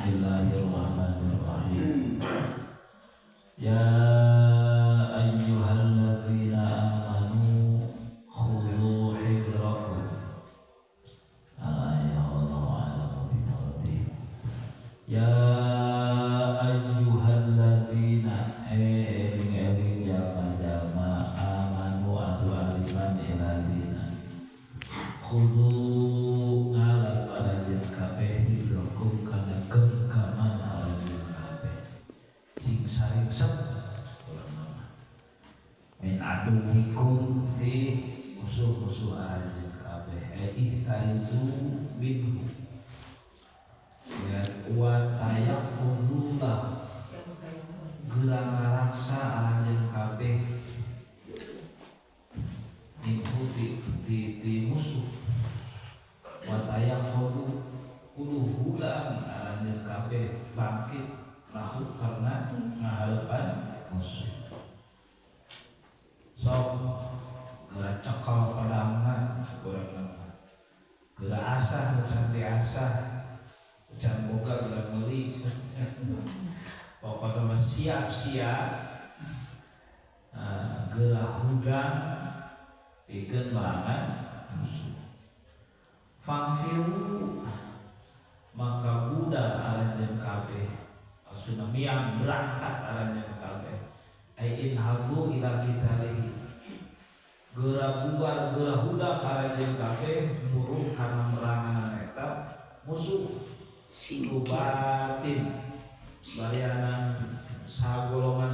Bismillahirrahmanirrahim. Ya ayyuhalladzina amanu khudhu hidrakum. Ya ayyuhalladzina eling jalma-jalma amanu adu aliman iladina khudhu ngalap alajen kabeh hidrakum kana genggaman alajen kabeh sing saring sep min aduwikum di musuh-musuh alajen kabeh ihtaizu minhu ya wa tayakhudzulah geura ngaraksa alajen kabeh minhu di musuh wa tayakhudzu uluhulan alajen kabeh bangkit lahu karena ngaharepan musuh sok geura cekal pedangna kurang geura asah can diasah can boga geura meuli pokoknya siap-siap geura hudang pikeun larangan musuh fangfiru maka budal alajen kabeh asuna miang berangkat alajen kabeh ai in habu ila kitalihi geura bubar geura hudang alajen kabeh murung kana merangan eta musuh silubatin balianan sagolongan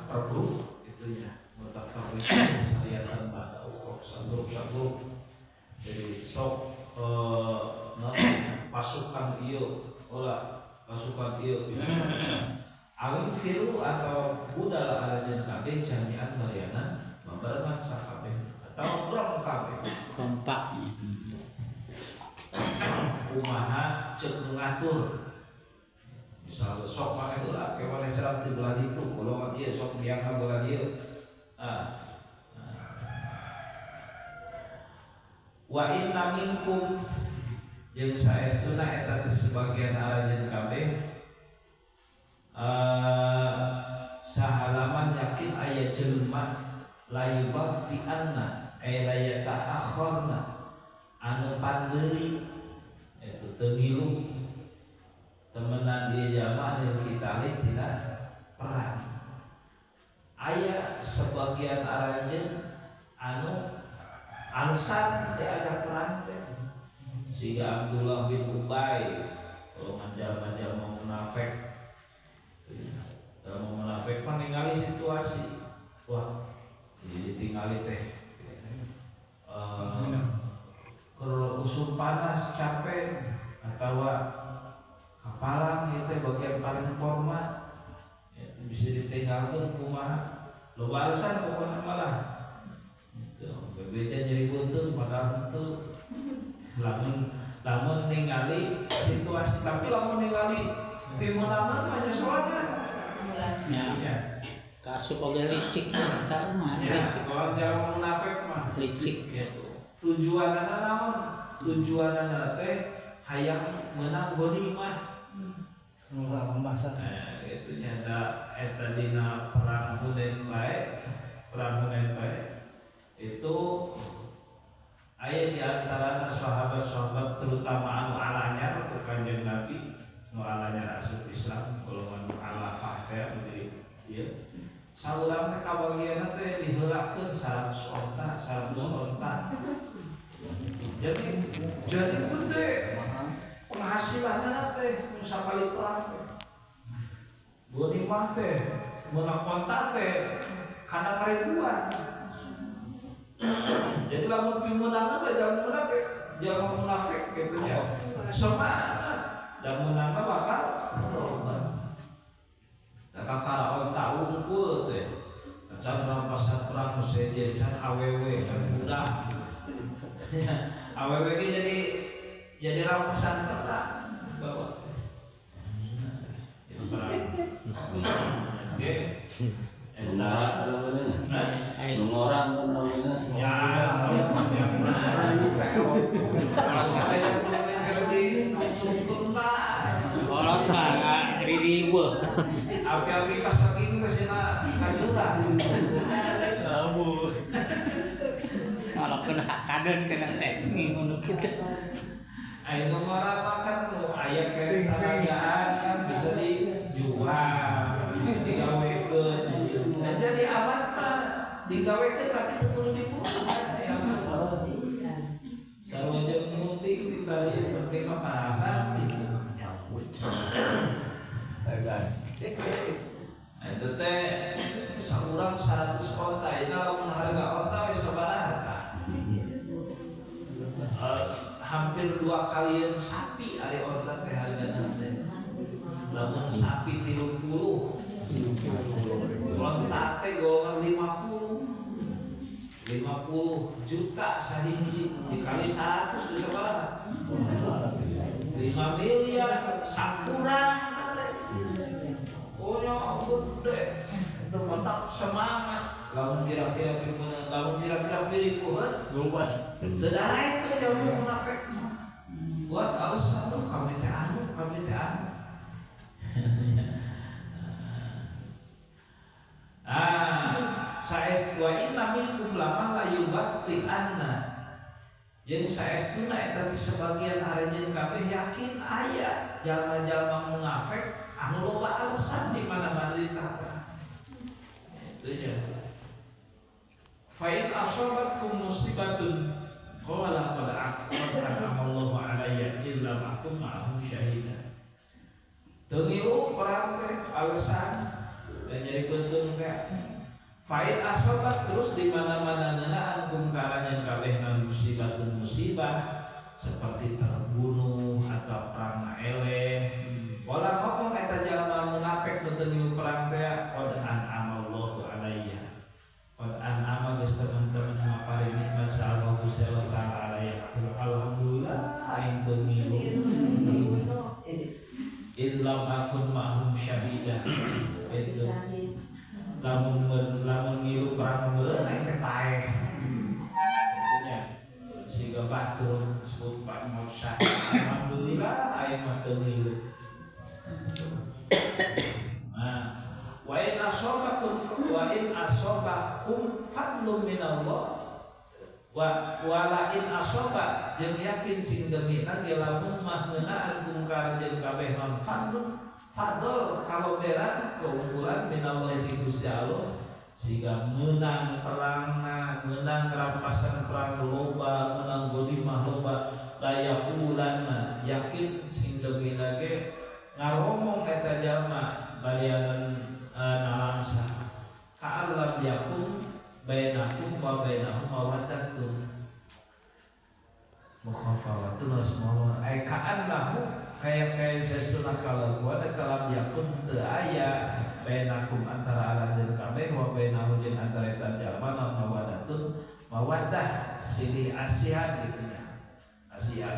per grup itunya mutafarriqun sariatan pada ukhup sagrup jadi sok pasukan ieu pasukan ieu awin firu atau budal alajen kabeh jami'an balianan babarengan sakabeh atau urang kabeh kompak kumaha cek ngatur misalnya sok mana itu lah kewan serang di belah itu golongan dia sok diangkat belah dia wa inna minkum yang saestuna eta sebagian alajen kabeh sahalaman yakin aya jelema layubati anna ay layata'akhorna anu pandeuri itu tengilu temenan di zaman yang kita lihat tidak perang aya sebagian arajen anu alasan diajak perang sehingga Abdullah bin Ubay kalau manjal mau munafik mau munafik meninggali situasi wah jadi tinggali teh kalau usum panas capek atau kapalang itu bagian paling format ya, bisa ditinggalkan kumaha lo balasan pokoknya malah itu bebeja nyeri buntung padahal itu lamun ningali situasi tapi lamun ningali pimunaman aja sholatnya ya kasup oge licik eta mah licik kalau jalan munafik mah licik gitu tujuanana naon tujuanana teh hayang menang ghanimah pembahasan gitu nya eta dina perang Hunain bae itu aya di antara sahabat-sahabat terutama anu alanyar ke Kanjeng Nabi nu alanyar asup Islam golongan alafah teh menjadi ieu saurang teh kabagianna teh diheulakeun 100 onta jadi gede penghasilannya teh sakali perang teh ghanimah teh menang onta teh kana ribuan jadi lamun pimunana teh jangan munafik gitu ya semangat dan menang bakal da kakara onta unggul teh can rampasan perang sejen can awewe can budak awewe jadi rampasan perang bawa itu perang oke orang namanya ya kalau saya belum ngerti langsung tuntas Api-api kasaging kesina kajura. Abu. Kalau kena kaden kena tes nih ngono kita. Ayo ngarapakan lo aya ketenangan kan bisa dijual, bisa digawekeun. Dan jadi amat mah digawekeun tapi teu kudu dibuat. Ya mah. Sarua jeung mudik ditali penting mah parahan gitu. Itu teh saurang 100 onta, itu lamun harga onta wis sabaraha? Hampir 2 kalian sapi ari onta teh hargana teh. Lamun sapi 30, onta teh golongan 50 juta sahiji dikali 100 bisa berapa? 5 miliar sakurang teh. Pokoknya gede, itu mantap semangat. Lamun kira-kira pilih buat Lupa. Tedara itu jamu munafik. Buat alasan tuh kami teh anu. Saestu inna minkum lama la yubatti anna. Jeung saestuna eta ti sebagian arejeun kabeh yakin aya jalma-jalma munafik anu loba alasan di mana-mana di tahta. Itu ya. Fa in asabatkum musibatun qala qad aqamallahu alayya illa ma'akum ma'ahum syahida. Tengilu perang teh alasan dan jadi bentung teh. Fa in asabat terus di mana-mana nana ankum karanyan kabeh musibah seperti terbunuh atau perang eleh. Wala ngomong eta jalma munafik tengilu perang teh qad an'amallahu alayya. Qad an'ama geus teman-teman mapari nikmat sa Allah Gusti Allah taala alayya. Alhamdulillah aing teu ngilu. Illa akun ma'hum syahida. Itu lamun ngilu perang meureun aing teh paeh. Itunya siga batur disebut Pak Mausa. Alhamdulillah aing mah teu ngilu. Nah, wa in asobakum fadlun minallah wala in asoba jeung yakin sing demina ge lamun mah ngeunaan kungkareun kabeh non fadl kaloberan keunggulan minallah ti Gusti Allah sehingga menang perangna menang rampasan perang loba menang godimah loba layakulanna yakin sing demina ge ngaromong eta jalma balianan nalangsa ka'alam yakun bainakum wa bainahum mawaddatun mukhafawatun asmaul ay ka'annahu kaya sesuna kalau ada kalam yakun teu aya bainakum antara aladin kabeh wa bainahu jeung antara eta jalma mawaddatun mawaddah silih asihan gitu nya asia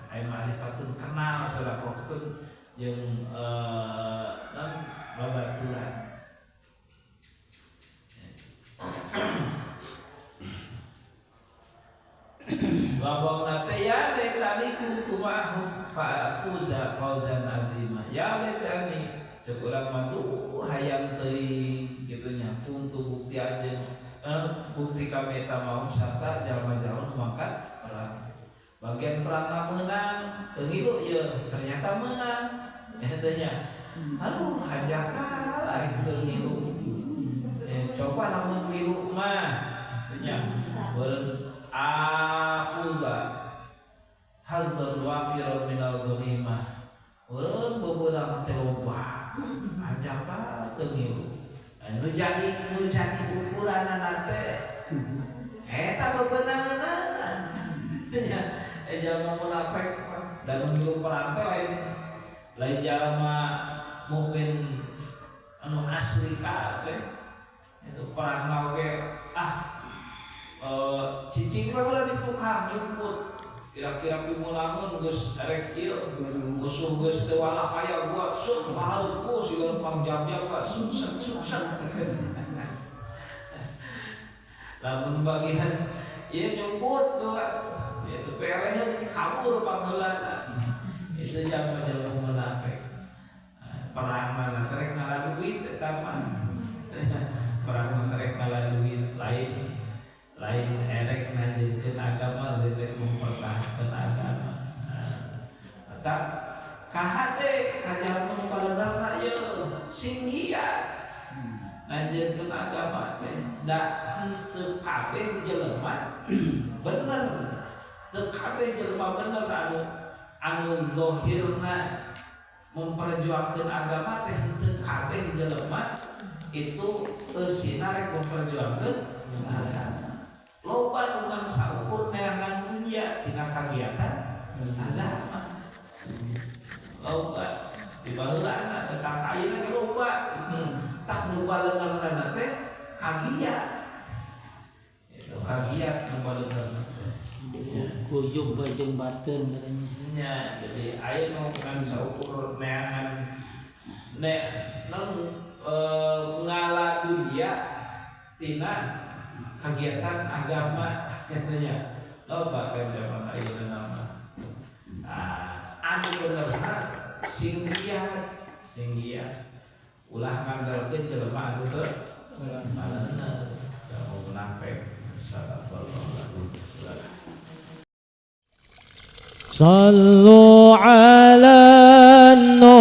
ay ma'rifatun kenal sadaqatun jeung babaturan. Wabawna teh ya letanikum kumahum fa'fuza fauzan azima. Ya letani cek urang mandu hayang teuing kitu nya kuntu bukti anjeun bukti kami eta mau sarta jalma-jalma mangkat perang. Bagian perang menang teu ngilu ieu ternyata menang. Eta nya aduh hanjakal aing teu ngilu. Coba lamun ngilu mah teu nya beureun akhudha hadzal wafir minal ghanimah. Urang bebeurang teh loba. Hanjakal teu ngilu. Nu jadi ukuranana teh eta bebeunangan. Nya jalma munafik dan ngilu perang teh lain jalma mukmin anu asli kabeh. Itu perang oge cicing we ulah di tukang nyumput kira-kira pimulangeun geus erek ieu musuh geus teu walah kaya gua sut kahareut ku siga pangjam-jam gua sukses lamun bagian ieu nyumput tuh itu pelehnya kabur pangheulana itu jangan munafik perang mana kahade kajalan padadarna ye singgia lanjutkeun agama teh da henteu kabeh jelema bener teu kabeh jelema bener anu zahirna memperjuangkeun agama teh henteu kabeh jelema itu eusina rek memperjuangkeun agama loba nu saukur neangan dunia tina kagiatan agama loba di baheula tentang kaina ge loba tak nu baleungeunna teh kagiat itu kagiat nu baleungeunna Kuyuk bajeng bateun katanya. nya jadi aya nu kan saukur neangan ngala dunia tina kegiatan agama katanya loba kan zaman ayeuna nama anu benerna singgiat ulah ngandalkeun jelema anu teu malena da munafik sallallahu alaihi wasallam. صلوا على النبي